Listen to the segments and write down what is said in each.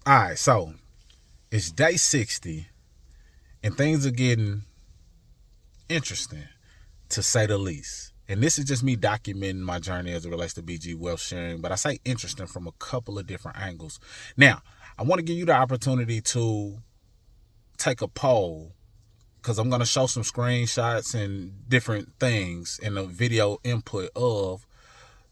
All right, so it's day 60, and things are getting interesting, to say the least. And this is just me documenting my journey as it relates to BG wealth sharing, but I say interesting from a couple of different angles. Now, I want to give you the opportunity to take a poll because I'm going to show some screenshots and different things in the video input of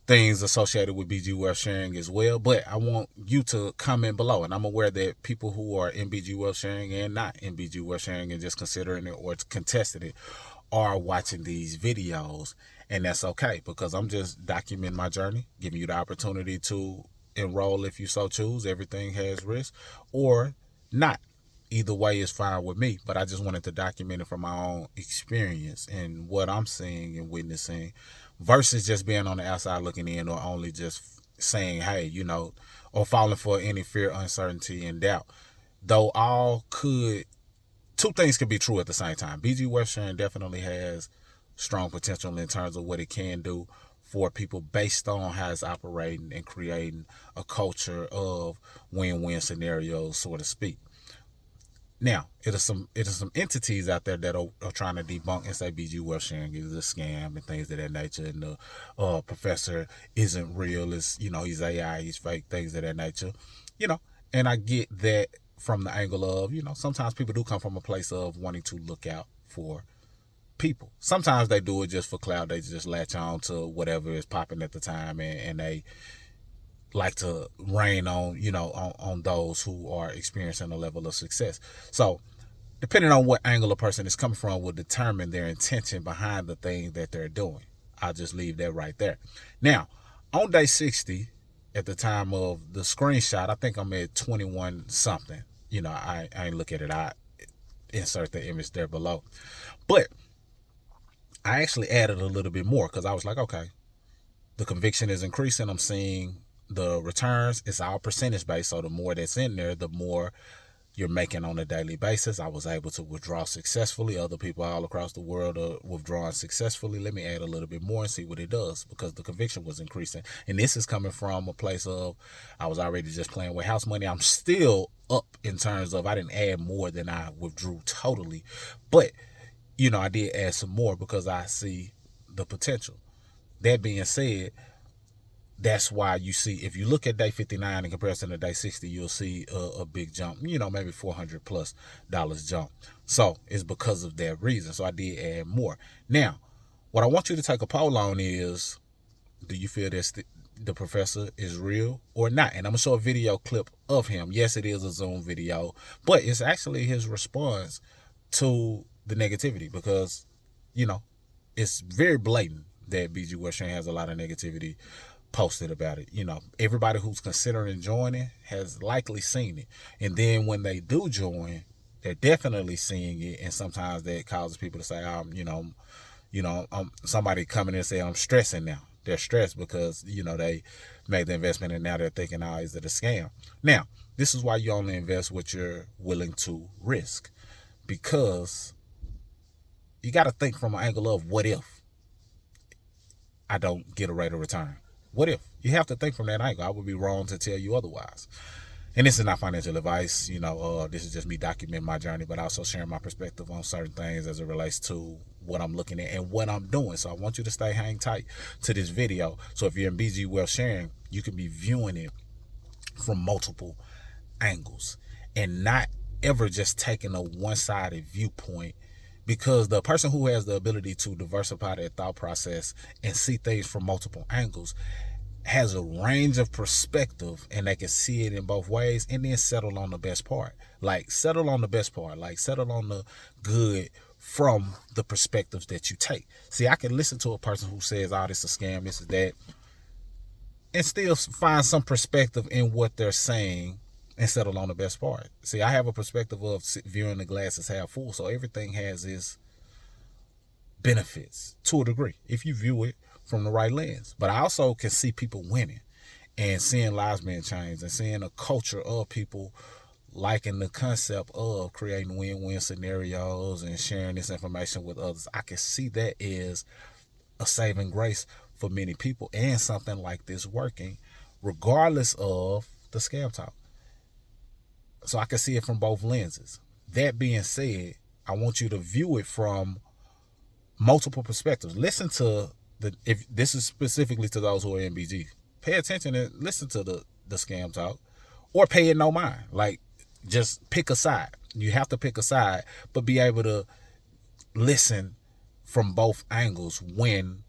things associated with BG Wealth Sharing as well. But I want you to comment below. And I'm aware that people who are in BG Wealth Sharing and not in BG Wealth Sharing and just considering it or contesting it are watching these videos. And that's okay because I'm just documenting my journey, giving you the opportunity to enroll if you so choose. Everything has risk or not. Either way is fine with me, but I just wanted to document it from my own experience and what I'm seeing and witnessing versus just being on the outside looking in or only just saying, hey, or falling for any fear, uncertainty, and doubt. Though all could, two things could be true at the same time. BG Wealth Sharing definitely has strong potential in terms of what it can do for people based on how it's operating and creating a culture of win-win scenarios, so to speak. Now, it is some entities out there that are trying to debunk and say BG Wealth Sharing is a scam and things of that nature, and the professor isn't real. It's he's AI, he's fake, things of that nature. You know, and I get that from the angle of sometimes people do come from a place of wanting to look out for people. Sometimes they do it just for clout. They just latch on to whatever is popping at the time, and they like to rain on on those who are experiencing a level of success. So depending on what angle a person is coming from will determine their intention behind the thing that they're doing. I'll just leave that right there. Now, on day 60, at the time of the screenshot, I think I'm at 21 something. I ain't look at it. I insert the image there below. But I actually added a little bit more because I was like, okay, the conviction is increasing. I'm seeing the returns. It's all percentage based. So the more that's in there, the more you're making on a daily basis. I was able to withdraw successfully. Other people all across the world are withdrawing successfully. Let me add a little bit more and see what it does because the conviction was increasing. And this is coming from a place of I was already just playing with house money. I'm still up in terms of I didn't add more than I withdrew totally. But, I did add some more because I see the potential. That being said, that's why you see, if you look at day 59 in comparison to day 60, you'll see a big jump, maybe $400+ jump. So it's because of that reason. So I did add more. Now, what I want you to take a poll on is, do you feel that the professor is real or not? And I'm going to show a video clip of him. Yes, it is a Zoom video, but it's actually his response to the negativity because, it's very blatant that BG Western has a lot of negativity posted about it. Everybody who's considering joining has likely seen it. And then when they do join, they're definitely seeing it. And sometimes that causes people to say, somebody coming in and say, I'm stressing now. They're stressed because, they made the investment and now they're thinking, oh, is it a scam? Now, this is why you only invest what you're willing to risk because you got to think from an angle of what if I don't get a rate of return? What if? You have to think from that angle. I would be wrong to tell you otherwise. And this is not financial advice. This is just me documenting my journey, but also sharing my perspective on certain things as it relates to what I'm looking at and what I'm doing. So I want you to hang tight to this video. So if you're in BG Wealth Sharing, you can be viewing it from multiple angles and not ever just taking a one-sided viewpoint, because the person who has the ability to diversify their thought process and see things from multiple angles has a range of perspective and they can see it in both ways and then settle on the best part. Like settle on the best part, like settle on the good from the perspectives that you take. See, I can listen to a person who says, oh, this is a scam, this is that, and still find some perspective in what they're saying and settle on the best part. See, I have a perspective of viewing the glass as half full, so everything has its benefits to a degree if you view it from the right lens. But I also can see people winning and seeing lives being changed and seeing a culture of people liking the concept of creating win-win scenarios and sharing this information with others. I can see that as a saving grace for many people and something like this working regardless of the scam talk. So I can see it from both lenses. That being said, I want you to view it from multiple perspectives. Listen to if this is specifically to those who are in BG, pay attention and listen to the scam talk, or pay it no mind. Like, just pick a side. You have to pick a side, but be able to listen from both angles when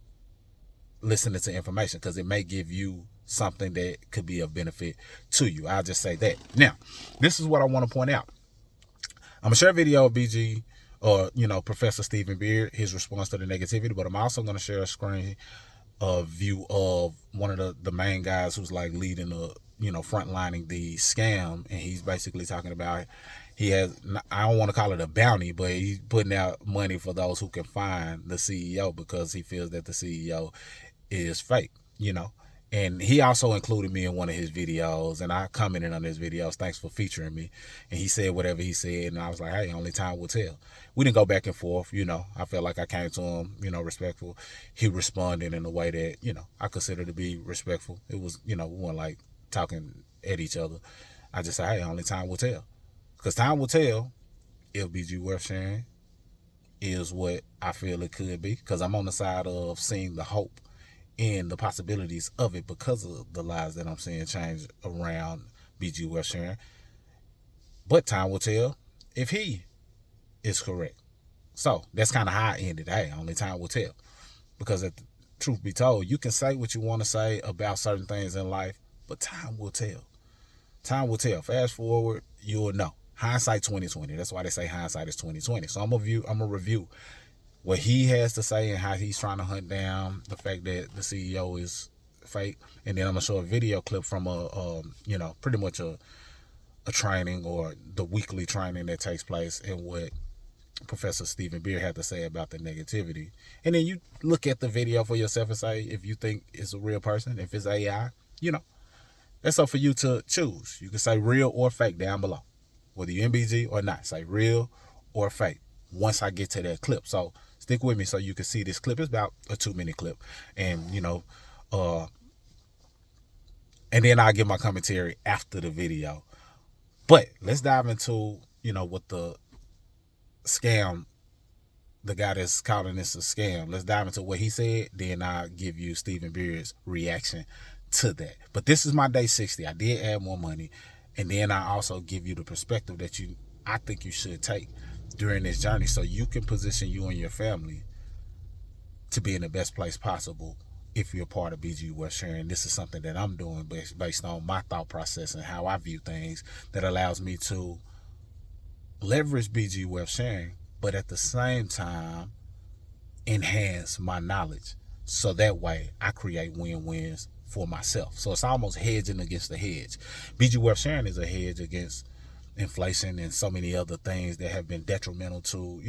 listening to information, because it may give you something that could be of benefit to you. I'll just say that. Now, this is what I want to point out. I'm going to share a video of BG, or, Professor Stephen Beard, his response to the negativity, but I'm also going to share a screen view of one of the main guys who's like leading the, frontlining the scam. And he's basically talking about, he has, I don't want to call it a bounty, but he's putting out money for those who can find the CEO, because he feels that the CEO is fake, And he also included me in one of his videos, and I commented on his videos, thanks for featuring me. And he said whatever he said, and I was like, hey, only time will tell. We didn't go back and forth, I felt like I came to him, respectful. He responded in a way that, I consider to be respectful. It was, we weren't like talking at each other. I just said, hey, only time will tell. Because time will tell if BG worth sharing is what I feel it could be, because I'm on the side of seeing the hope and the possibilities of it because of the lives that I'm seeing change around BG worth sharing. But time will tell if he is correct. So that's kind of how I ended. Hey, only time will tell. Because if the truth be told, you can say what you want to say about certain things in life, but time will tell. Time will tell. Fast forward, you'll know. Hindsight 2020. That's why they say hindsight is 2020. So I'm gonna review what he has to say and how he's trying to hunt down the fact that the CEO is fake. And then I'm gonna show a video clip from pretty much a training, or the weekly training that takes place, and what Professor Stephen Beard had to say about the negativity. And then you look at the video for yourself and say if you think it's a real person, if it's AI, that's up for you to choose. You can say real or fake down below, whether you're MBG or not. Say real or fake once I get to that clip. So stick with me so you can see this clip. It's about a 2-minute clip. And, and then I'll give my commentary after the video. But let's dive into, what the scam, the guy that's calling this a scam, let's dive into what he said. Then I'll give you Stephen Beard's reaction to that. But this is my day 60. I did add more money. And then I also give you the perspective that I think you should take during this journey, so you can position you and your family to be in the best place possible if you're part of BG Worth Sharing. This is something that I'm doing based on my thought process and how I view things, that allows me to leverage BG Worth Sharing, but at the same time enhance my knowledge, so that way I create win-wins for myself. So it's almost hedging against the hedge. BG Worth Sharing is a hedge against inflation and so many other things that have been detrimental to,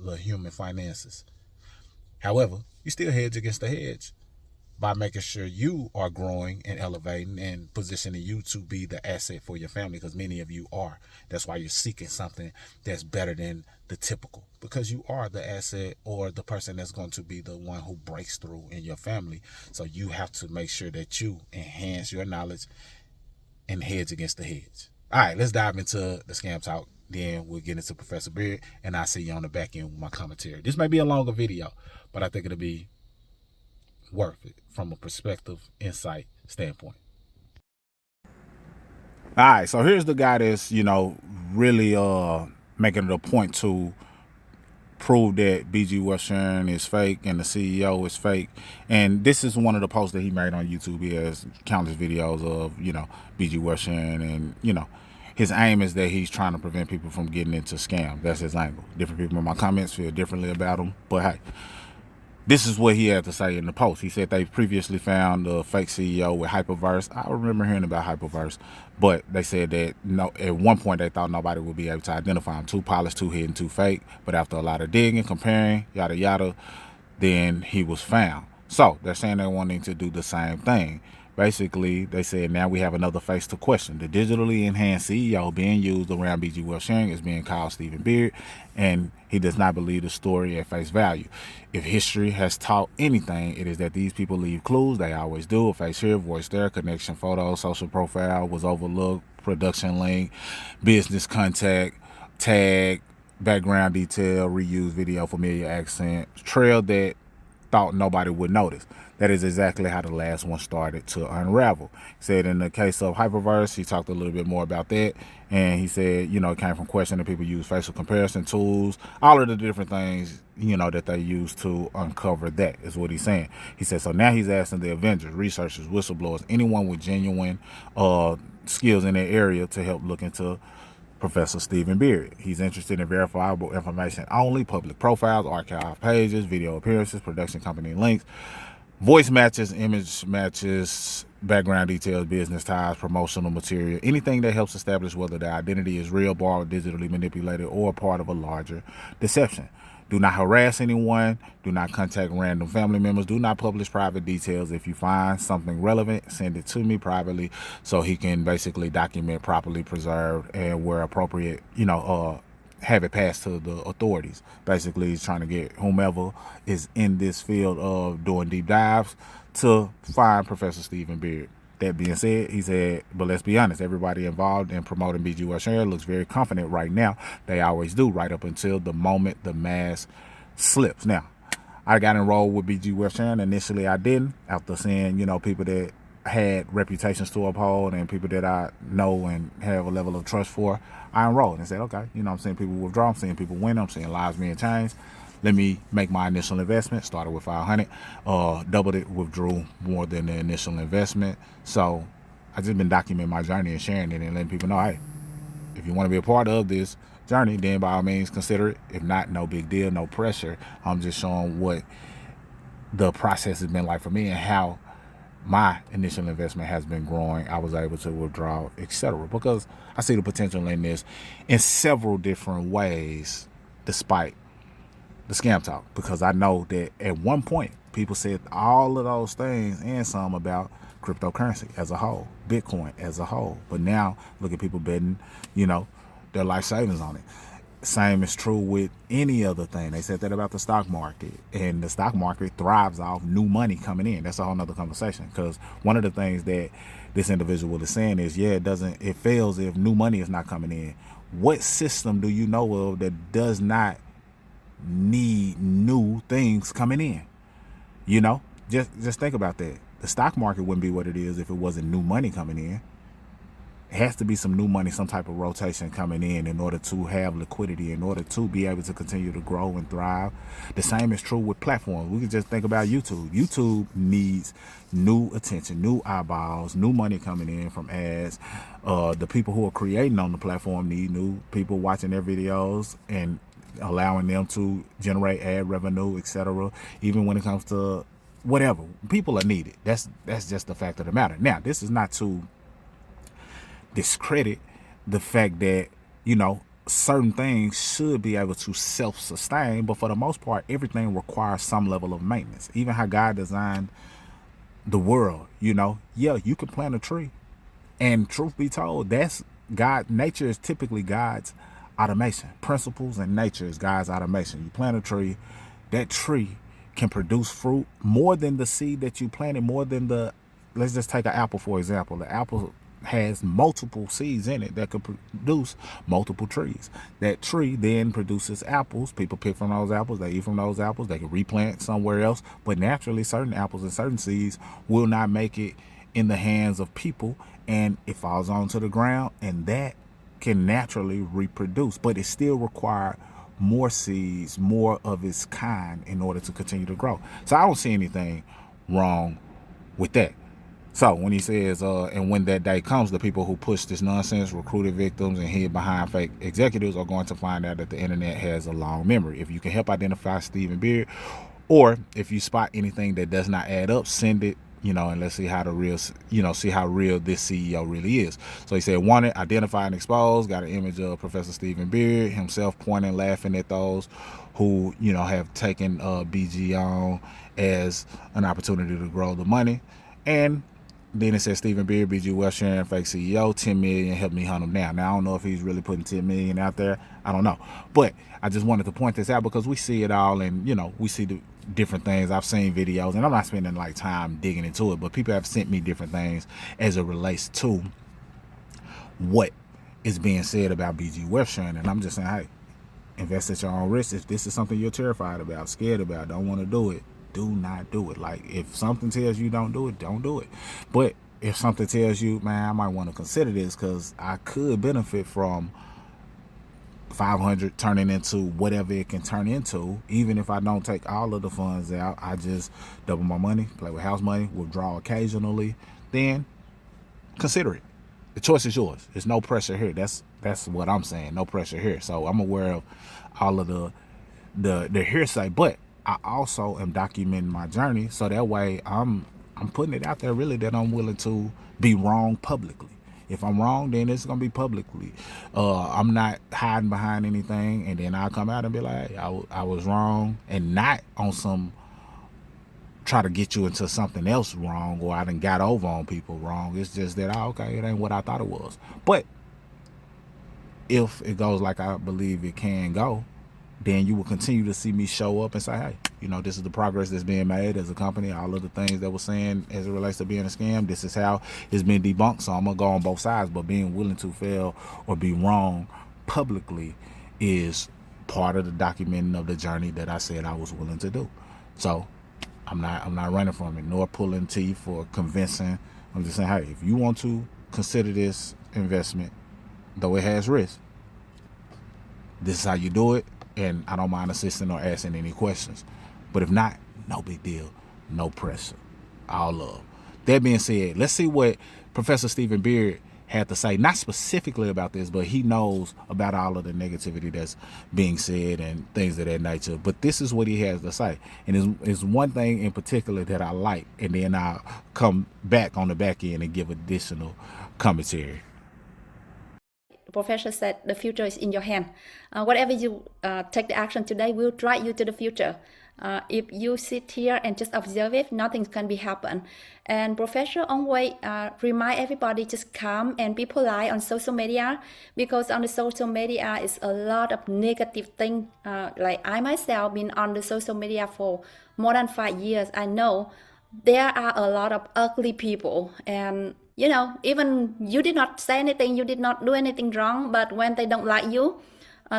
the human finances. However, you still hedge against the hedge by making sure you are growing and elevating and positioning you to be the asset for your family, because many of you are. That's why you're seeking something that's better than the typical, because you are the asset or the person that's going to be the one who breaks through in your family. So you have to make sure that you enhance your knowledge and hedge against the hedge. All right, let's dive into the scam talk. Then we'll get into Professor Beard, and I'll see you on the back end with my commentary. This may be a longer video, but I think it'll be worth it from a perspective, insight standpoint. All right, so here's the guy that's, really making it a point to prove that BG Worth Sharing is fake and the CEO is fake. And this is one of the posts that he made on YouTube. He has countless videos of, BG Worth Sharing, and, his aim is that he's trying to prevent people from getting into scams. That's his angle. Different people in my comments feel differently about him, but hey, this is what he had to say in the post. He said they previously found a fake CEO with Hyperverse. I remember hearing about Hyperverse, but they said that at one point they thought nobody would be able to identify him. Too polished, too hidden, too fake. But after a lot of digging, comparing, yada yada, then he was found. So they're saying they're wanting to do the same thing. Basically, they said now we have another face to question. The digitally enhanced CEO being used around BG Wealth Sharing is being called Stephen Beard, and he does not believe the story at face value. If history has taught anything, it is that these people leave clues. They always do. A face here, voice there, connection photo, social profile was overlooked, production link, business contact, tag, background detail, reuse video, familiar accent, trail that thought nobody would notice. That is exactly how the last one started to unravel. He said in the case of Hyperverse, he talked a little bit more about that. And he said, it came from questioning people use facial comparison tools, all of the different things, that they use to uncover that is what he's saying. He said, so now he's asking the Avengers, researchers, whistleblowers, anyone with genuine skills in that area to help look into Professor Stephen Beard. He's interested in verifiable information only, public profiles, archive pages, video appearances, production company links, voice matches, image matches, background details, business ties, promotional material, anything that helps establish whether the identity is real, borrowed, digitally manipulated, or part of a larger deception. Do not harass anyone. Do not contact random family members. Do not publish private details. If you find something relevant, send it to me privately so he can basically document, properly preserved, and where appropriate, have it passed to the authorities. Basically, he's trying to get whomever is in this field of doing deep dives to find Professor Stephen Beard. That being said, he said, but let's be honest, everybody involved in promoting BG Wealth Sharing looks very confident right now. They always do, right up until the moment the mask slips. Now, I got enrolled with BG Wealth Sharing. Initially, I didn't. After seeing, people that had reputations to uphold and people that I know and have a level of trust for, I enrolled and said, okay, I'm seeing people withdraw, I'm seeing people win, I'm seeing lives being changed. Let me make my initial investment. Started with $500, doubled it, withdrew more than the initial investment. So I just been documenting my journey and sharing it and letting people know, hey, if you want to be a part of this journey, then by all means consider it. If not, no big deal, no pressure. I'm just showing what the process has been like for me and how my initial investment has been growing. I was able to withdraw, etc. Because I see the potential in this in several different ways, despite the scam talk, because I know that at one point people said all of those things and some about cryptocurrency as a whole, Bitcoin as a whole. But now look at people betting, their life savings on it. Same is true with any other thing. They said that about the stock market, and the stock market thrives off new money coming in. That's a whole nother conversation, because one of the things that this individual is saying is, it fails if new money is not coming in. What system do you know of that does not need new things coming in? Just think about that. The stock market wouldn't be what it is if it wasn't new money coming in. It has to be some new money, some type of rotation coming in order to have liquidity, in order to be able to continue to grow and thrive. The same is true with platforms. We can just think about YouTube. YouTube needs new attention, new eyeballs, new money coming in from ads. The people who are creating on the platform need new people watching their videos and allowing them to generate ad revenue, etc. Even when it comes to whatever, people are needed. That's just the fact of the matter. Now, this is not to discredit the fact that certain things should be able to self-sustain, but for the most part, everything requires some level of maintenance. Even how God designed the world, you can plant a tree, and truth be told, that's God. Nature is typically God's automation. Principles and nature is God's automation. You plant a tree, that tree can produce fruit more than the seed that you planted, more than let's just take an apple for example. The apple has multiple seeds in it that could produce multiple trees. That tree then produces apples. People pick from those apples, they eat from those apples, they can replant somewhere else. But naturally, certain apples and certain seeds will not make it in the hands of people, and it falls onto the ground, and that can naturally reproduce. But it still requires more seeds, more of its kind, in order to continue to grow. So I don't see anything wrong with that. So when he says, and when that day comes, the people who push this nonsense, recruited victims, and hid behind fake executives are going to find out that the internet has a long memory. If you can help identify Stephen Beard, or if you spot anything that does not add up, send it, and let's see how see how real this CEO really is. So he said, wanted, identify, and expose. Got an image of Professor Stephen Beard himself pointing, laughing at those who, have taken BG on as an opportunity to grow the money. And Then it says Stephen Beard, BG West sharing fake CEO, 10 million, help me hunt him down. Now I don't know if he's really putting 10 million out there. I don't know. But I just wanted to point this out because we see it all, and we see the different things. I've seen videos, and I'm not spending like time digging into it, but people have sent me different things as it relates to what is being said about BG West sharing. And I'm just saying, hey, invest at your own risk. If this is something you're terrified about, scared about, don't want to do it, do not do it. Like, if something tells you don't do it, don't do it. But if something tells you, man, I might want to consider this because I could benefit from 500 turning into whatever it can turn into, even if I don't take all of the funds out, I just double my money, play with house money, withdraw occasionally, then consider it. The choice is yours. There's no pressure here. That's what I'm saying. No pressure here. So I'm aware of all of the hearsay, but I also am documenting my journey, so that way I'm putting it out there really that I'm willing to be wrong publicly. If I'm wrong, then it's gonna be publicly. I'm not hiding behind anything, and then I'll come out and be like, hey, I was wrong, and not on some try to get you into something else wrong, or I done got over on people wrong. It's just that, okay, it ain't what I thought it was. But if it goes like I believe it can go, then you will continue to see me show up and say, hey, this is the progress that's being made as a company. All of the things that we're saying as it relates to being a scam, this is how it's been debunked. So I'm going to go on both sides, but being willing to fail or be wrong publicly is part of the documenting of the journey that I said I was willing to do. So I'm not running from it, nor pulling teeth or convincing. I'm just saying, hey, if you want to consider this investment, though it has risk, this is how you do it, and I don't mind assisting or asking any questions. But if not, no big deal, no pressure, all love. That being said, let's see what Professor Stephen Beard had to say, not specifically about this, but he knows about all of the negativity that's being said and things of that nature. But this is what he has to say, and it's one thing in particular that I like, and then I'll come back on the back end and give additional commentary. Professor said the future is in your hand. Whatever you take the action today will drive you to the future. If you sit here and just observe it, nothing can be happen. And Professor always remind everybody just calm and be polite on social media, because on the social media is a lot of negative thing. Like I myself been on the social media for more than 5 years. I know there are a lot of ugly people, and even you did not say anything, you did not do anything wrong, but when they don't like you,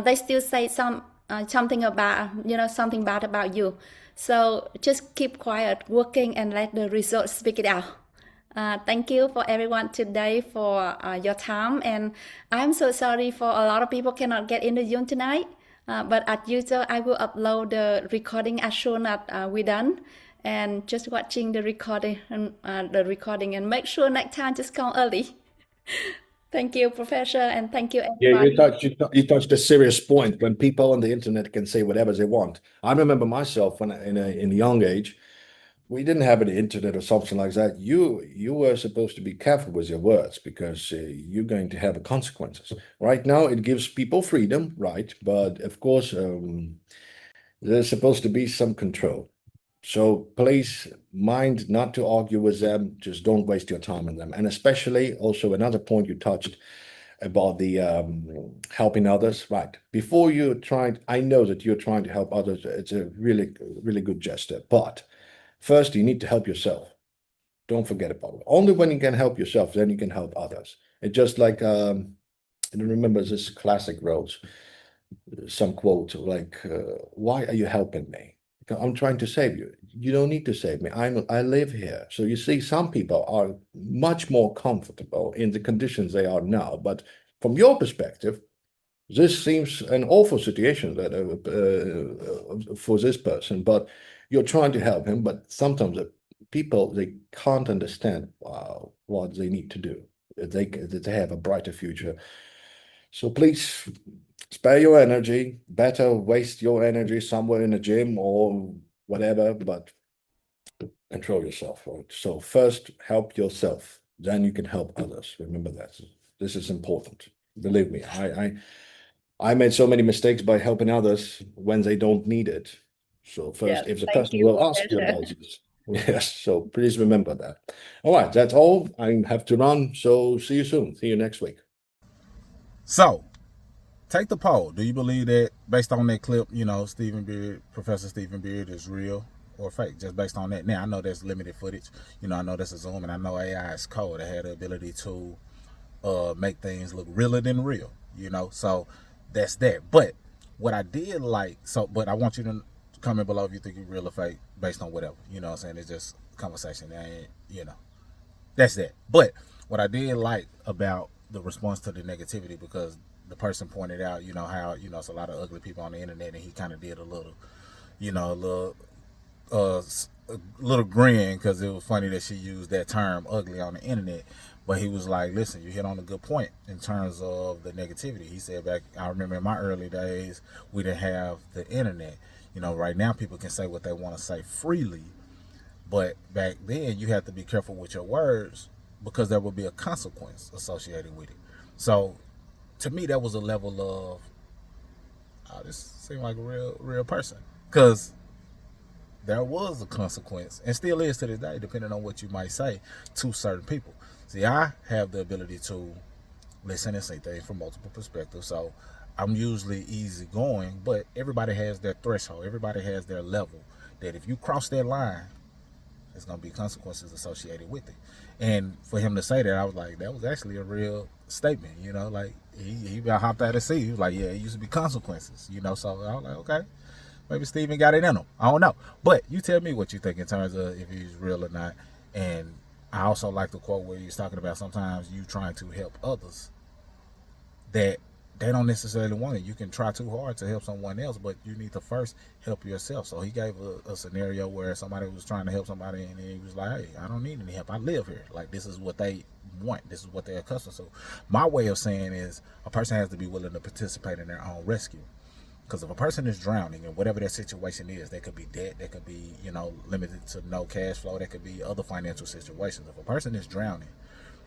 they still say something about something bad about you. So just keep quiet, working, and let the results speak it out. Thank you for everyone today for your time, and I'm so sorry for a lot of people cannot get in the Zoom tonight. But as usual, I will upload the recording as soon as we're done, and just watching the recording and make sure next time just come early. Thank you, Professor, and thank you, Yeah, everybody. you touched a serious point when people on the internet can say whatever they want. I remember myself when in a young age, we didn't have an internet or something like that. You were supposed to be careful with your words because you're going to have consequences. Right now, it gives people freedom, right? But of course, there's supposed to be some control. So please mind not to argue with them. Just don't waste your time on them. And especially also another point you touched about the helping others, right? Before you try, I know that you're trying to help others. It's a really, really good gesture. But first, you need to help yourself. Don't forget about it. Only when you can help yourself, then you can help others. It's just like I remember this classic Rose, some quote like, "Why are you helping me? Because I'm trying to save you. You don't need to save me. I live here." So you see, some people are much more comfortable in the conditions they are now. But from your perspective, this seems an awful situation that for this person. But you're trying to help him. But sometimes people they can't understand what they need to do. They have a brighter future. So please spare your energy. Better waste your energy somewhere in a gym or whatever, but control yourself. Right? So first help yourself, then you can help others. Remember that. This is important. Believe me, I made so many mistakes by helping others when they don't need it. So Yes, first, if the thank person you, will ask you Professor. about this. Yes, so please remember that. All right, that's all. I have to run, so see you soon. See you next week. So, take the poll. Do you believe that, based on that clip, Professor Stephen Beard is real or fake, just based on that? Now, I know there's limited footage. I know that's a Zoom, and I know AI is code. It had the ability to make things look realer than real, So that's that. But what I did like, but I want you to comment below if you think you're real or fake based on whatever. You know what I'm saying? It's just conversation. That's that. But what I did like about the response to the negativity, because the person pointed out, how, it's a lot of ugly people on the internet, and he kind of did a little, uh, a little grin, because it was funny that she used that term ugly on the internet. But he was like, listen, you hit on a good point in terms of the negativity. He said, I remember in my early days, we didn't have the internet. Right now people can say what they want to say freely, but back then you have to be careful with your words, because there will be a consequence associated with it. So to me, that was a level of, this seemed like a real person, because there was a consequence, and still is to this day, depending on what you might say to certain people. See, I have the ability to listen and see things from multiple perspectives, so I'm usually easygoing, but everybody has their threshold. Everybody has their level, that if you cross that line, there's going to be consequences associated with it. And for him to say that, I was like, that was actually a real statement, like he hopped out of the seat. He was like, yeah, it used to be consequences, so I was like, okay, maybe Steven got it in him. I don't know. But you tell me what you think in terms of if he's real or not. And I also like the quote where he's talking about sometimes you trying to help others that they don't necessarily want it. You can try too hard to help someone else, but you need to first help yourself. So he gave a scenario where somebody was trying to help somebody, and he was like, hey, I don't need any help. I live here. Like, this is what they want. This is what they're accustomed to. My way of saying is a person has to be willing to participate in their own rescue. Because if a person is drowning, and whatever their situation is, they could be debt, they could be, limited to no cash flow, they could be other financial situations. If a person is drowning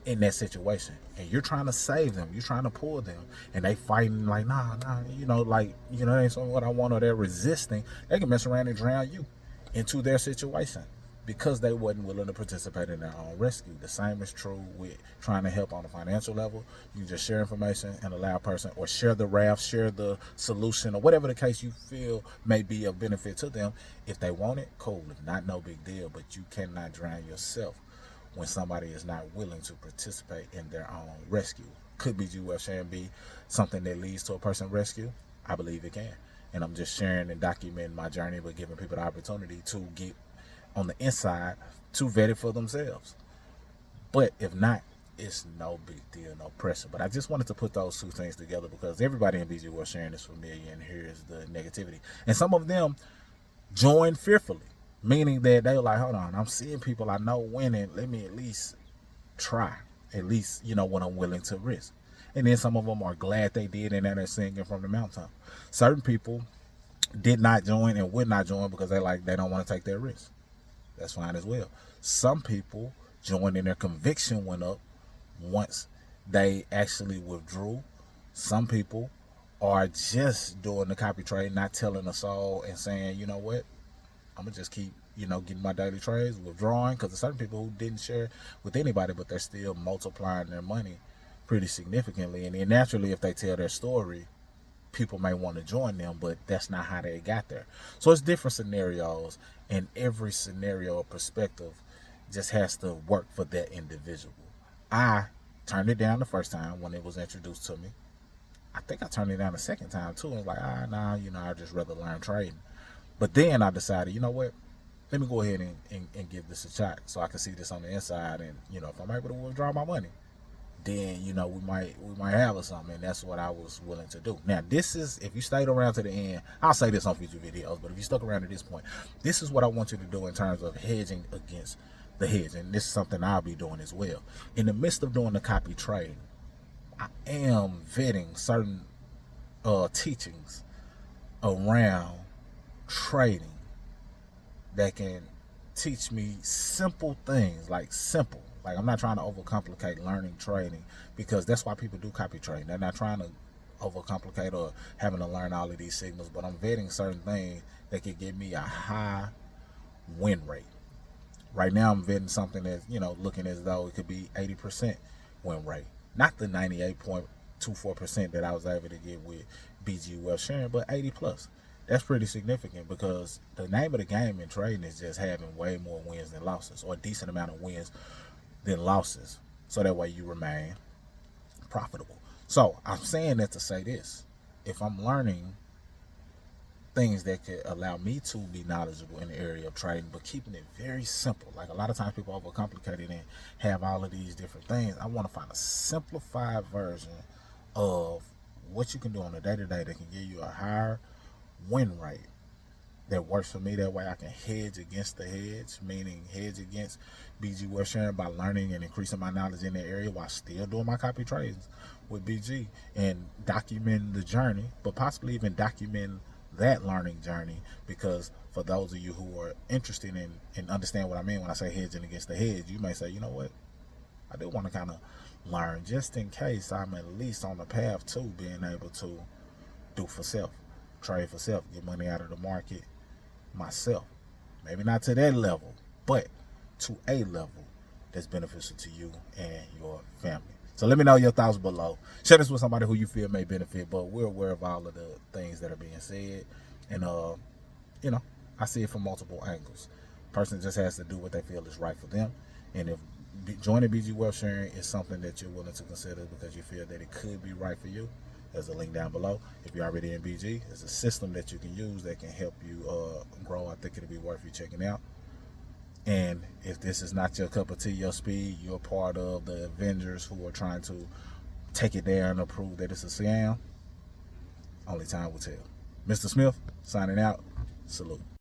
in that situation, and you're trying to save them, you're trying to pull them, and they fighting like, nah, that ain't something what I want, or they're resisting, they can mess around and drown you into their situation, because they wasn't willing to participate in their own rescue. The same is true with trying to help on a financial level. You just share information and allow a person, or share the raft, share the solution, or whatever the case you feel may be of benefit to them. If they want it, cool. If not, no big deal. But you cannot drown yourself when somebody is not willing to participate in their own rescue. Could be be something that leads to a person rescue. I believe it can. And I'm just sharing and documenting my journey, but giving people the opportunity to get on the inside to vet it for themselves. But if not, it's no big deal, no pressure. But I just wanted to put those two things together, because everybody in BG World sharing is familiar, and here's the negativity. And some of them joined fearfully, meaning that they were like, hold on, I'm seeing people I know winning, let me at least try, at least, what I'm willing to risk. And then some of them are glad they did, and then they're singing from the mountaintop. Certain people did not join and would not join because they don't want to take that risk. That's fine as well. Some people joined and their conviction went up once they actually withdrew. Some people are just doing the copy trade, not telling us all and saying, you know what, I'm going to just keep, getting my daily trades, withdrawing, because there's certain people who didn't share with anybody, but they're still multiplying their money pretty significantly. And then naturally, if they tell their story, people may want to join them, but that's not how they got there. So it's different scenarios, and every scenario or perspective just has to work for that individual. I turned it down the first time when it was introduced to me. I think I turned it down the second time too. I was like, I'd just rather learn trading. But then I decided, you know what? Let me go ahead and give this a shot, so I can see this on the inside, and if I'm able to withdraw my money, then we might have something. And that's what I was willing to do. Now, this is, if you stayed around to the end, I'll say this on future videos, but if you stuck around to this point, this is what I want you to do in terms of hedging against the hedge. And this is something I'll be doing as well. In the midst of doing the copy trading, I am vetting certain teachings around trading that can teach me simple things, like simple. Like, I'm not trying to overcomplicate learning trading, because that's why people do copy trading. They're not trying to overcomplicate or having to learn all of these signals, but I'm vetting certain things that can give me a high win rate. Right now, I'm vetting something that's, looking as though it could be 80% win rate. Not the 98.24% that I was able to get with BG Wealth Sharing, but 80 plus. That's pretty significant because the name of the game in trading is just having way more wins than losses, or a decent amount of wins than losses. So that way you remain profitable. So I'm saying that to say this. If I'm learning things that could allow me to be knowledgeable in the area of trading, but keeping it very simple. Like a lot of times people overcomplicate it and have all of these different things. I want to find a simplified version of what you can do on a day-to-day that can give you a higher win rate that works for me. That way I can hedge against the hedge, meaning hedge against BG Wealth Sharing by learning and increasing my knowledge in that area while still doing my copy trades with BG and documenting the journey, but possibly even documenting that learning journey, because for those of you who are interested in understand what I mean when I say hedging against the hedge, you may say, you know what, I do want to kind of learn just in case I'm at least on the path to being able to do for self, trade for self, get money out of the market myself. Maybe not to that level, but to a level that's beneficial to you and your family. So let me know your thoughts below. Share this with somebody who you feel may benefit, but we're aware of all of the things that are being said. And, I see it from multiple angles. Person just has to do what they feel is right for them. And if joining BG Wealth Sharing is something that you're willing to consider because you feel that it could be right for you, there's a link down below. If you're already in BG, there's a system that you can use that can help you grow. I think it'll be worth you checking out. And if this is not your cup of tea, your speed, you're part of the Avengers who are trying to take it down and prove that it's a scam, only time will tell. Mr. Smith, signing out. Salute.